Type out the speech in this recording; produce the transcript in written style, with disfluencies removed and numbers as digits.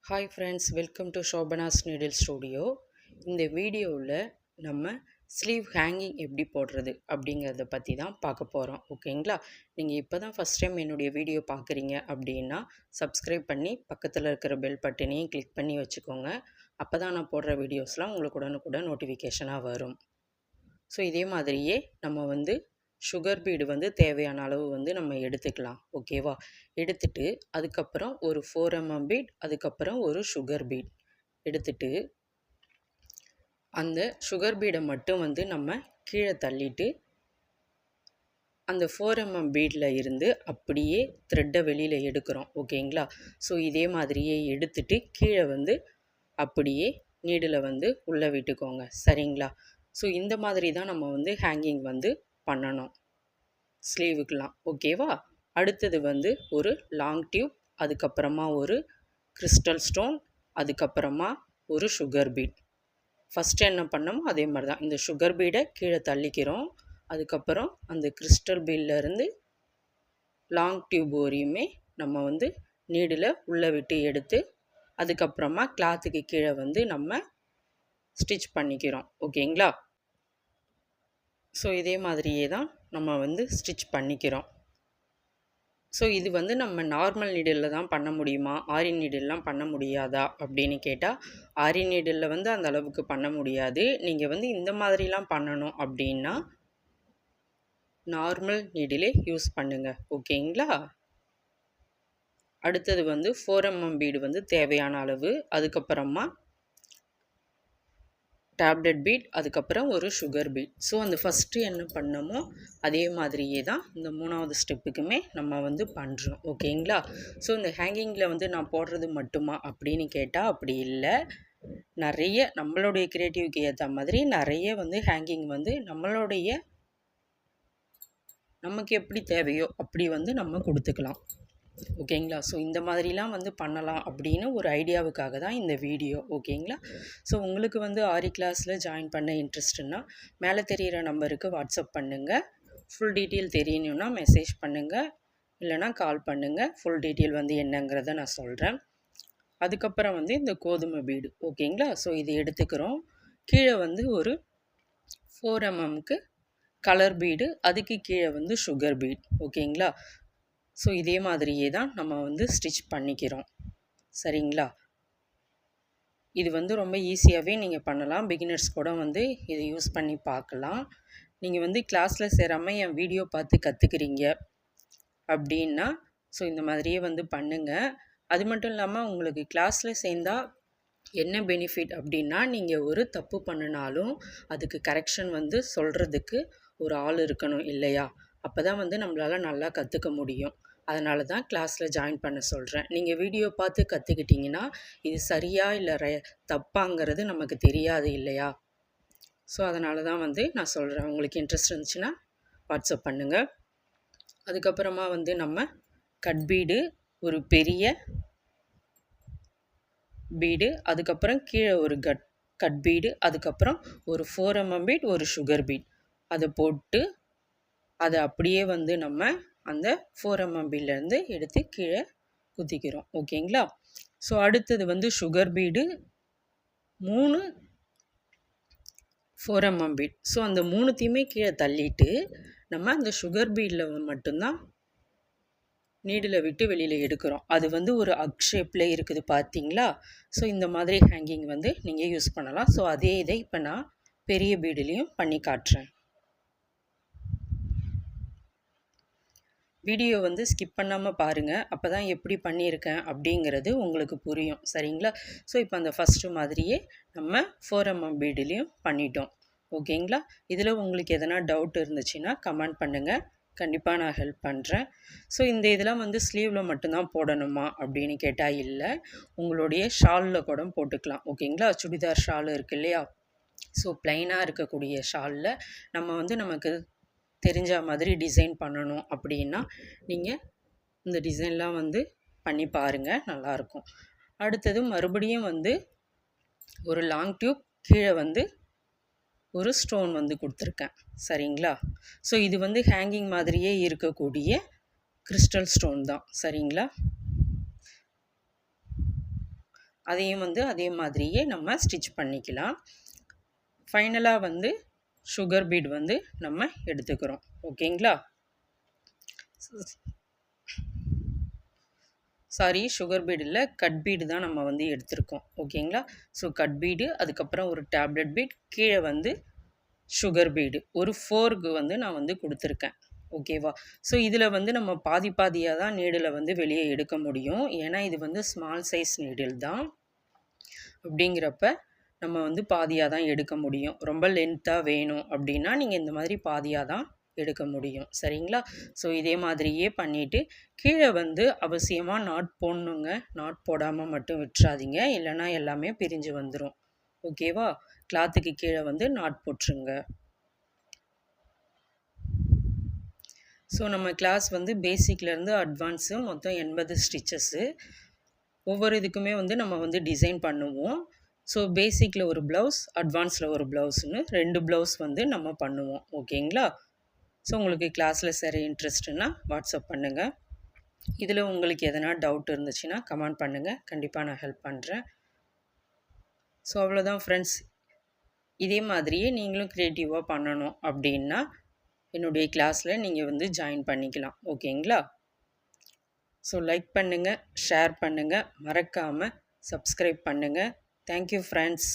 Hi friends, welcome to Shobana's needle studio. இந்த வீடியோவில் நம்ம ஸ்லீவ் ஹேங்கிங் எப்படி போடுறது அப்படிங்கிறத பற்றி தான் பார்க்க போகிறோம். ஓகேங்களா? நீங்கள் இப்போ தான் ஃபஸ்ட் டைம் என்னுடைய வீடியோ பார்க்குறீங்க அப்படின்னா சப்ஸ்கிரைப் பண்ணி பக்கத்தில் இருக்கிற பெல் பட்டனையும் கிளிக் பண்ணி வச்சுக்கோங்க. அப்போ தான் நான் போடுற வீடியோஸ்லாம் உங்களுக்கு உடனுக்குடன் நோட்டிஃபிகேஷனாக வரும். ஸோ இதே மாதிரியே நம்ம சுகர் பீடு தேவையான அளவு நம்ம எடுத்துக்கலாம். ஓகேவா? எடுத்துட்டு அதுக்கப்புறம் ஒரு 4 mm பீட், அதுக்கப்புறம் ஒரு சுகர் பீட் எடுத்துட்டு அந்த சுகர் பீடை மட்டும் நம்ம கீழே தள்ளிட்டு அந்த 4 mm பீடில் இருந்து அப்படியே த்ரெட்டை வெளியில் எடுக்கிறோம். ஓகேங்களா? ஸோ இதே மாதிரியே எடுத்துட்டு கீழே அப்படியே நீடில் உள்ளே விட்டுக்கோங்க. சரிங்களா? ஸோ இந்த மாதிரி தான் நம்ம ஹேங்கிங் பண்ணணும் ஸ்லீவுக்கெலாம். ஓகேவா? அடுத்தது ஒரு லாங் டியூப், அதுக்கப்புறமா ஒரு கிறிஸ்டல் ஸ்டோன், அதுக்கப்புறமா ஒரு சுகர் பீட். ஃபஸ்ட்டு என்ன பண்ணோமோ அதே மாதிரி தான். இந்த சுகர் பீடை கீழே தள்ளிக்கிறோம். அதுக்கப்புறம் அந்த கிறிஸ்டல் பீட்லேருந்து லாங் டியூப் வரையுமே நம்ம நீடில் உள்ளே விட்டு எடுத்து அதுக்கப்புறமா கிளாத்துக்கு கீழே நம்ம ஸ்டிச் பண்ணிக்கிறோம். ஓகேங்களா? ஸோ இதே மாதிரியே தான் நம்ம ஸ்டிச் பண்ணிக்கிறோம். ஸோ இது நம்ம நார்மல் நீடிலில் தான் பண்ண முடியுமா, ஆரி நீடில்லாம் பண்ண முடியாதா அப்படின்னு கேட்டால், ஆரி நீடிலில் அந்த அளவுக்கு பண்ண முடியாது. நீங்கள் இந்த மாதிரிலாம் பண்ணணும் அப்படின்னா நார்மல் நீடிலே யூஸ் பண்ணுங்கள். ஓகேங்களா? அடுத்தது 4 mm பீடு தேவையான அளவு, அதுக்கப்புறமா டேப்லெட் பீட், அதுக்கப்புறம் ஒரு சுகர் பீட். ஸோ அந்த ஃபஸ்ட்டு என்ன பண்ணமோ அதே மாதிரியே தான் இந்த 3வது ஸ்டெப்புக்குமே நம்ம பண்ணுறோம். ஓகேங்களா? ஸோ இந்த ஹேங்கிங்கில் நான் போடுறது மட்டுமா அப்படின்னு கேட்டால் அப்படி இல்லை. நிறைய நம்மளுடைய க்ரியேட்டிவ்க்கு ஏற்ற மாதிரி நிறைய ஹேங்கிங் நமக்கு எப்படி தேவையோ அப்படி நம்ம கொடுத்துக்கலாம். ஓகேங்களா? ஸோ இந்த மாதிரிலாம் பண்ணலாம் அப்படின்னு ஒரு ஐடியாவுக்காக தான் இந்த வீடியோ. ஓகேங்களா? ஸோ உங்களுக்கு ஆரி கிளாஸில் ஜாயின் பண்ண இன்ட்ரெஸ்ட்டுன்னா மேலே தெரிகிற நம்பருக்கு வாட்ஸ்அப் பண்ணுங்கள். ஃபுல் டீட்டெயில் தெரியணுன்னா மெசேஜ் பண்ணுங்கள், இல்லைனா கால் பண்ணுங்கள். ஃபுல் டீட்டெயில் என்னங்கிறத நான் சொல்கிறேன். அதுக்கப்புறம் இந்த கோதுமை பீடு. ஓகேங்களா? ஸோ இது எடுத்துக்கிறோம். கீழே ஒரு 4 mmக்கு கலர் பீடு, அதுக்கு கீழே சுகர் பீட். ஓகேங்களா? ஸோ இதே மாதிரியே தான் நம்ம ஸ்டிச் பண்ணிக்கிறோம். சரிங்களா? இது ரொம்ப ஈஸியாகவே நீங்கள் பண்ணலாம். பிகினர்ஸ் கூட இதை யூஸ் பண்ணி பார்க்கலாம். நீங்கள் கிளாஸில் சேராமல் என் வீடியோ பார்த்து கற்றுக்குறீங்க அப்படின்னா ஸோ இந்த மாதிரியே பண்ணுங்கள். அது மட்டும் இல்லாமல் உங்களுக்கு கிளாஸில் சேர்ந்தால் என்ன பெனிஃபிட் அப்படின்னா, நீங்கள் ஒரு தப்பு பண்ணினாலும் அதுக்கு கரெக்ஷன் சொல்கிறதுக்கு ஒரு ஆள் இருக்கணும் இல்லையா? அப்போ தான் நம்மளால் நல்லா கற்றுக்க முடியும். அதனால தான் கிளாஸில் ஜாயின் பண்ண சொல்கிறேன். நீங்கள் வீடியோ பார்த்து கற்றுக்கிட்டிங்கன்னா இது சரியா இல்லை தப்பாங்கிறது நமக்கு தெரியாது இல்லையா? ஸோ அதனால தான் நான் சொல்கிறேன். உங்களுக்கு இன்ட்ரெஸ்ட் இருந்துச்சுன்னா வாட்ஸ்அப் பண்ணுங்கள். அதுக்கப்புறமா நம்ம கட் பீடு, ஒரு பெரிய பீடு, அதுக்கப்புறம் கீழே ஒரு கட் பீடு, அதுக்கப்புறம் ஒரு 4 mm பீட், ஒரு சுகர் பீட் அதை போட்டு அதை அப்படியே நம்ம அந்த 4 mm பீட்லேருந்து எடுத்து கீழே குத்திக்கிறோம். ஓகேங்களா? ஸோ அடுத்தது sugar bead, 3 4 mm bead. So அந்த 3த்தையுமே கீழே தள்ளிட்டு நம்ம அந்த சுகர் பீடில் மட்டும்தான் நீடில் விட்டு வெளியில் எடுக்கிறோம். அது ஒரு அக் ஷேப்பில் இருக்குது பார்த்தீங்களா? ஸோ இந்த மாதிரி ஹேங்கிங் நீங்கள் யூஸ் பண்ணலாம். ஸோ அதே இதை இப்போ நான் பெரிய பீடுலேயும் பண்ணி காட்டுறேன். வீடியோ ஸ்கிப் பண்ணாமல் பாருங்கள். அப்போ தான் எப்படி பண்ணியிருக்கேன் அப்படிங்கிறது உங்களுக்கு புரியும். சரிங்களா? ஸோ இப்போ அந்த ஃபஸ்ட்டு மாதிரியே நம்ம 4 mm பீடுலேயும் பண்ணிட்டோம். ஓகேங்களா? இதில் உங்களுக்கு எதனா டவுட் இருந்துச்சுன்னா கமெண்ட் பண்ணுங்கள். கண்டிப்பாக நான் ஹெல்ப் பண்ணுறேன். ஸோ இந்த இதெல்லாம் ஸ்லீவில் மட்டும்தான் போடணுமா அப்படின்னு கேட்டால் இல்லை, உங்களுடைய ஷாலில் கூட போட்டுக்கலாம். ஓகேங்களா? சுடிதார் ஷால் இருக்குது இல்லையா? ஸோ ப்ளைனாக இருக்கக்கூடிய ஷாலில் நம்ம நமக்கு தெரிஞ்ச மாதிரி டிசைன் பண்ணணும் அப்படின்னா நீங்கள் இந்த டிசைன்லாம் பண்ணி பாருங்கள், நல்லாயிருக்கும். அடுத்தது மறுபடியும் ஒரு லாங் டியூப், கீழே ஒரு ஸ்டோன் கொடுத்துருக்கேன். சரிங்களா? ஸோ இது ஹேங்கிங் மாதிரியே இருக்கக்கூடிய கிறிஸ்டல் ஸ்டோன் தான். சரிங்களா? அதையும் வந்து அதே மாதிரியே நம்ம ஸ்டிச் பண்ணிக்கலாம். ஃபைனலாக வந்து சுகர் பீட் வந்து நம்ம எடுத்துக்கிறோம். ஓகேங்களா? சாரி, சுகர் பீடு இல்லை, கட் பீடு தான் நம்ம வந்து எடுத்திருக்கோம். ஓகேங்களா? ஸோ கட் பீடு, அதுக்கப்புறம் ஒரு டேப்லெட் பீட், கீழே வந்து சுகர் பீடு ஒரு 4க்கு வந்து நான் வந்து கொடுத்துருக்கேன். ஓகேவா? ஸோ இதில் வந்து நம்ம பாதி பாதியாக தான் நீடில் வந்து வெளியே எடுக்க முடியும். ஏன்னா இது வந்து ஸ்மால் சைஸ் நீடில் தான். அப்படிங்கிறப்ப நம்ம வந்து பாதியாக தான் எடுக்க முடியும். ரொம்ப லென்த்தாக வேணும் அப்படின்னா நீங்கள் இந்த மாதிரி பாதியாக தான் எடுக்க முடியும். சரிங்களா? ஸோ இதே மாதிரியே பண்ணிவிட்டு கீழே வந்து அவசியமாக நாட் போடணுங்க. நாட் போடாமல் மட்டும் விட்டுறாதீங்க, இல்லைன்னா எல்லாமே பிரிஞ்சு வந்துடும். ஓகேவா? கிளாத்துக்கு கீழே வந்து நாட் போட்டுருங்க. ஸோ நம்ம கிளாஸ் வந்து பேசிக்லேருந்து அட்வான்ஸு மொத்தம் 80 ஸ்டிச்சஸ்ஸு. ஒவ்வொரு இதுக்குமே வந்து நம்ம வந்து டிசைன் பண்ணுவோம். ஸோ பேசிக்கில் ஒரு ப்ளவுஸ், அட்வான்ஸில் ஒரு ப்ளவுஸ்னு 2 ப்ளவுஸ் வந்து நம்ம பண்ணுவோம். ஓகேங்களா? ஸோ உங்களுக்கு கிளாஸில் சரி இன்ட்ரெஸ்ட்டுன்னா வாட்ஸ்அப் பண்ணுங்கள். இதில் உங்களுக்கு எதனா டவுட் இருந்துச்சுன்னா கமெண்ட் பண்ணுங்கள். கண்டிப்பாக நான் ஹெல்ப் பண்ணுறேன். ஸோ அவ்வளோதான் ஃப்ரெண்ட்ஸ். இதே மாதிரியே நீங்களும் க்ரியேட்டிவாக பண்ணணும் அப்படின்னா என்னுடைய கிளாஸில் நீங்கள் வந்து ஜாயின் பண்ணிக்கலாம். ஓகேங்களா? ஸோ லைக் பண்ணுங்கள், ஷேர் பண்ணுங்கள், மறக்காமல் சப்ஸ்கிரைப் பண்ணுங்கள். Thank you friends.